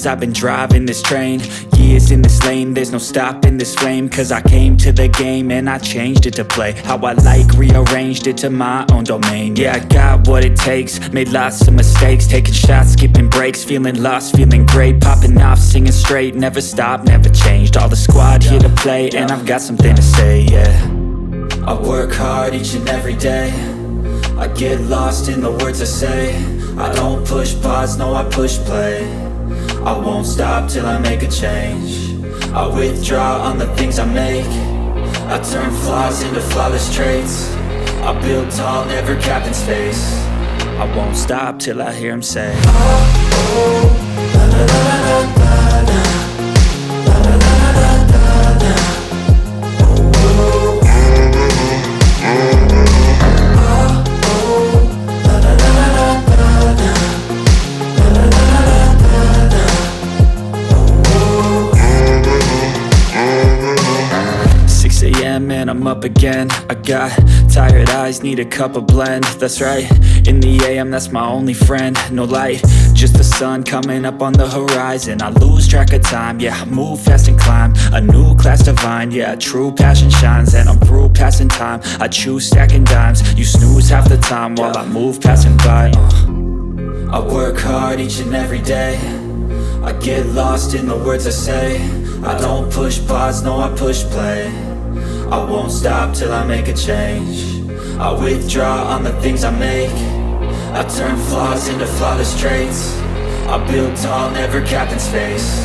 veins, I've been driving this train. Years in this lane, there's no stopping this flame. Cause I came to the game and I changed it to play how I like, rearranged it to my own domain. Yeah, I got what it takes, made lots of mistakes, taking shots, skipping breaks, feeling lost, feeling great, popping off, singing straight, never stopped, never changed. All the squad here to play and I've got something to say, yeah. I work hard each and every day, I get lost in the words I say. I don't push pause, no I push play. I won't stop till I make a change. I withdraw on the things I make. I turn flaws into flawless traits. I build tall, never capped in space. I won't stop till I hear him say, oh, oh, la la la la la la. And I'm up again. I got tired eyes, need a cup of blend. That's right, in the AM, that's my only friend. No light, just the sun coming up on the horizon. I lose track of time, yeah, I move fast and climb a new class divine, yeah, true passion shines. And I'm through passing time, I choose stacking dimes. You snooze half the time while I move passing by. I work hard each and every day, I get lost in the words I say. I don't push pause, no I push play. I won't stop till I make a change. I withdraw on the things I make. I turn flaws into flawless traits. I build tall, never capped in space.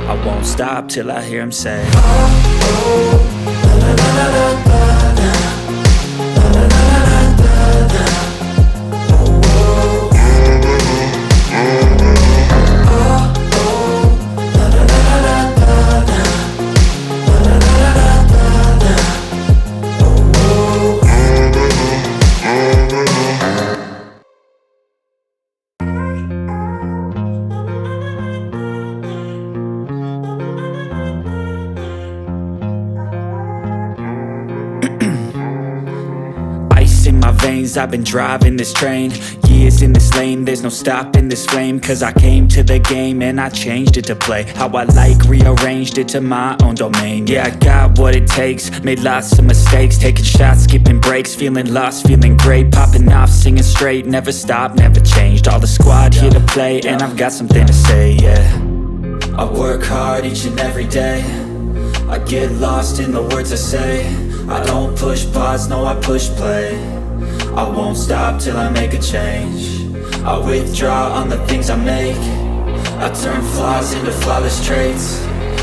I won't stop till I hear him say, oh, oh, la la la la la la. La la la la la la. Oh, oh. Oh, oh, la la la la la la. La la la la la. 'Cause I've been driving this train. Years in this lane, there's no stopping this flame. Cause I came to the game and I changed it to play how I like, rearranged it to my own domain. Yeah, I got what it takes, made lots of mistakes, taking shots, skipping breaks, feeling lost, feeling great, popping off, singing straight, never stopped, never changed. All the squad here to play and I've got something to say, yeah. I work hard each and every day, I get lost in the words I say. I don't push pause, no I push play. I won't stop till I make a change. I withdraw on the things I make. I turn flaws into flawless traits.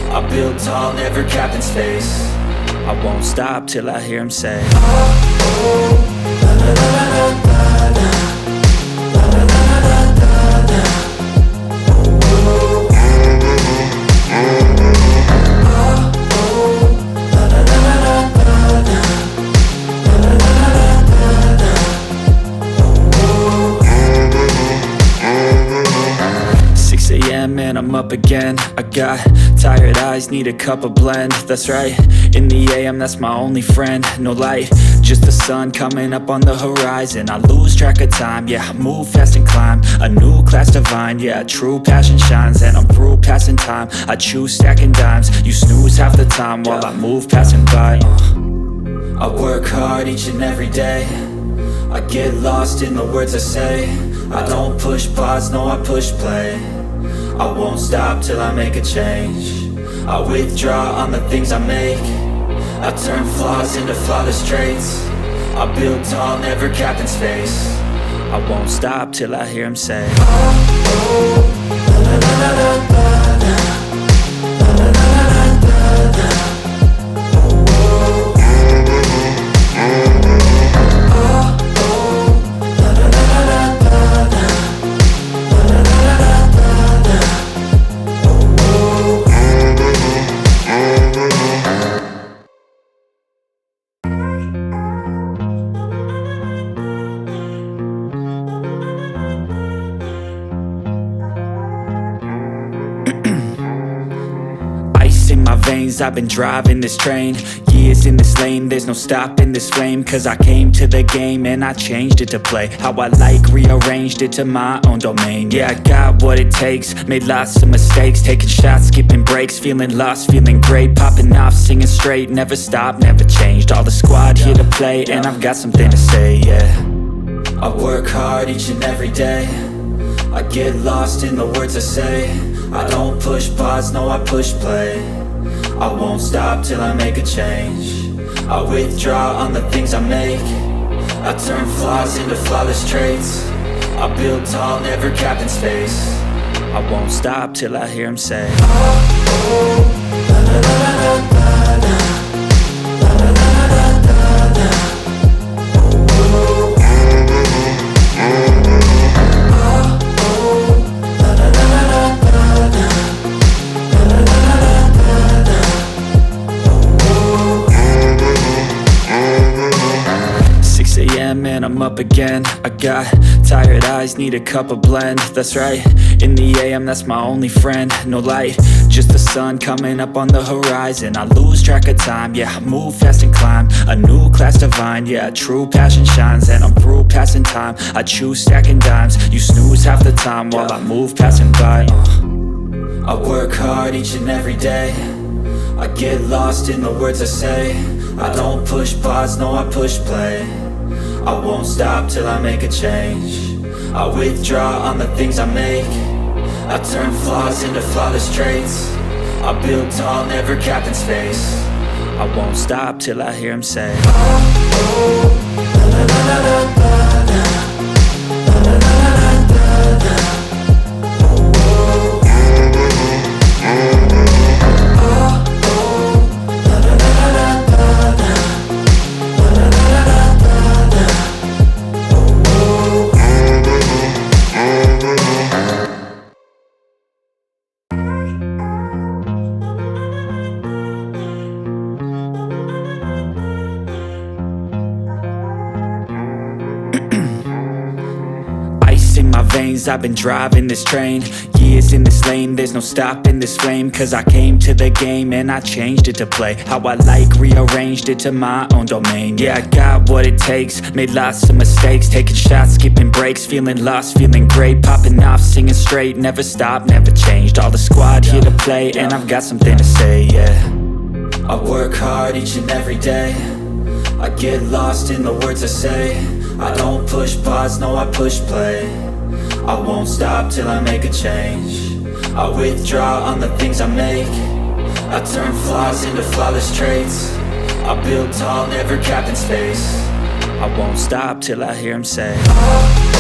I build tall, never capped in space. I won't stop till I hear him say, oh, oh, la la la la la la. La la la la la la la. Oh, oh. And I'm up again. I got tired eyes, need a cup of blend. That's right, in the AM, that's my only friend. No light, just the sun coming up on the horizon. I lose track of time, yeah, I move fast and climb a new class divine, yeah, true passion shines. And I'm through passing time, I choose stacking dimes. You snooze half the time while I move passing by. I work hard each and every day, I get lost in the words I say. I don't push pause, no I push play. I won't stop till I make a change. I withdraw on the things I make. I turn flaws into flawless traits. I build tall, never capped in space. I won't stop till I hear him say, oh, oh, la la la la la la. La la la la la la la. Oh, oh. Oh, oh, la la la la la la la. La la la la la la la. Oh, oh. veins, I've been driving this train. Years in this lane, there's no stopping this flame. Cause I came to the game and I changed it to play how I like, rearranged it to my own domain. Yeah, I got what it takes, made lots of mistakes, taking shots, skipping breaks, feeling lost, feeling great, popping off, singing straight, never stopped, never changed. All the squad here to play and I've got something to say, yeah. I work hard each and every day, I get lost in the words I say. I don't push pause, no I push play. I won't stop till I make a change. I withdraw on the things I make. I turn flaws into flawless traits. I build tall, never capped in space. I won't stop till I hear him say, oh, oh, la la la la la la, la la la la la la, oh, oh, and I'm up again. I got tired eyes, need a cup of blend. That's right, in the AM, that's my only friend. No light, just the sun coming up on the horizon. I lose track of time, yeah, I move fast and climb a new class divine, yeah, true passion shines. And I'm through passing time, I choose stacking dimes. You snooze half the time while I move passing by. I work hard each and every day, I get lost in the words I say. I don't push pause, no I push play. I won't stop till I make a change. I withdraw on the things I make. I turn flaws into flawless traits. I build tall, never capped in space. I won't stop till I hear him say, oh, oh, la la la la la la, la la la la la la, oh, oh, oh, oh, la la la la la la, la la la la la. Veins, I've been driving this train. Years in this lane, there's no stopping this flame. Cause I came to the game and I changed it to play how I like, rearranged it to my own domain. Yeah, I got what it takes, made lots of mistakes, taking shots, skipping breaks, feeling lost, feeling great, popping off, singing straight, never stopped, never changed. All the squad here to play and I've got something to say, yeah. I work hard each and every day, I get lost in the words I say. I don't push pause, no I push play. I won't stop till I make a change. I withdraw on the things I make. I turn flaws into flawless traits. I build tall, never capped in space. I won't stop till I hear him say, oh.